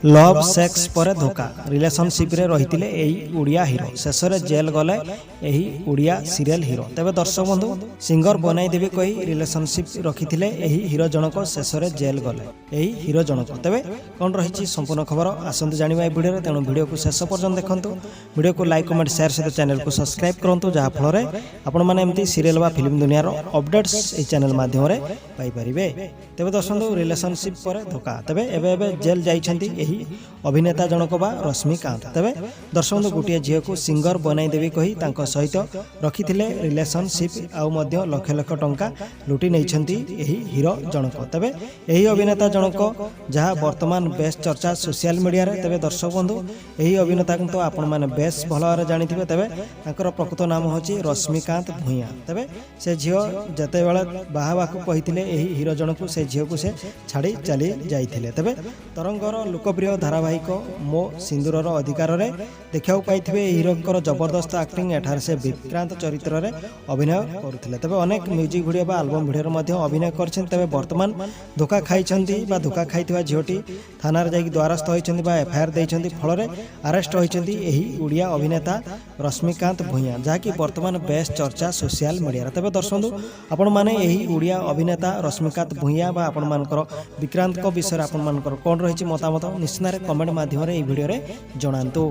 Love sex पर धोखा relationship रे रही एही उड़िया हीरो शेष में जेल गले एही उड़िया सीरियल हीरो। तेबे दर्शक बंधु सिंगर बनाई देवी कही रिलेशनशिप रखी एही हीरो जनक शेष में जेल गले एही हीरो जनक। तेबे कौन रही संपूर्ण खबर आसतु जाना ए भिडियो। तेणु भिडियो को शेष पर्यंत देखो। भिडियो को लाइक कमेंट शेयर सहित चैनल को सब्सक्राइब करूँ जहाँफल आपण मैंने सीरियल व फिल्म दुनिया अपडेट्स ये चैनल माध्यम पाइपर। तेबे दर्शक रिलेशनशिप पर धोखा तेबे एबे जेल जाइछन्ती अभिनेता जनक बा रश्मिकांत। तेबे दर्शक गोटे झील को सिंगर बनाई देवी कही सहित रखी रिलेशनशिप आउ लक्ष लक्ष टंका लुटी नहीं हीरो जनक। तेबे यही अभिनेता जनक जहाँ वर्तमान बेस चर्चा सोशल मीडिया रे। तेबे दर्शक बंधु यही अभिनेता तो आपण मैंने बेस भल भाव जानी। तेबे प्रकृत नाम होची रश्मिकांत भूया। तेबे से झील जिते बड़े बाहावाक कही हीरो जनक से झील को से छाड़ी चली जाइए। तेबे तरंगर लोकप्रिय धारावाहिक मो सिंदूरर अधिकार रे देखा पाई हीरो जबरदस्त एक्टिंग एठार से विक्रांत चरित्र रे अभिनय करुथिले। तेबे अनेक म्यूजिक वीडियो बा एल्बम वीडियो रे अभिनय करछन। तेबे वर्तमान धोखा खाइछन्ती बा धोखा खाइथिबा झियोटी थाना रे जाई द्वारस्थ होइछन्ती बा एफआईआर दैछन्ती। फल रे अरेस्ट होइछन्ती एही उड़िया अभिनेता रश्मिकांत भूया जहाँकि वर्तमान बेस चर्चा सोशल मीडिया रे। तेबे दर्शक आपण माने एही उड़िया अभिनेता रश्मिकांत भूया बा आपण मानकर विक्रांत को विषय आपण मानकर कोन रहिछि मतामत निश्चित कमेंट माध्यम रे भिडियो रे जणांतु।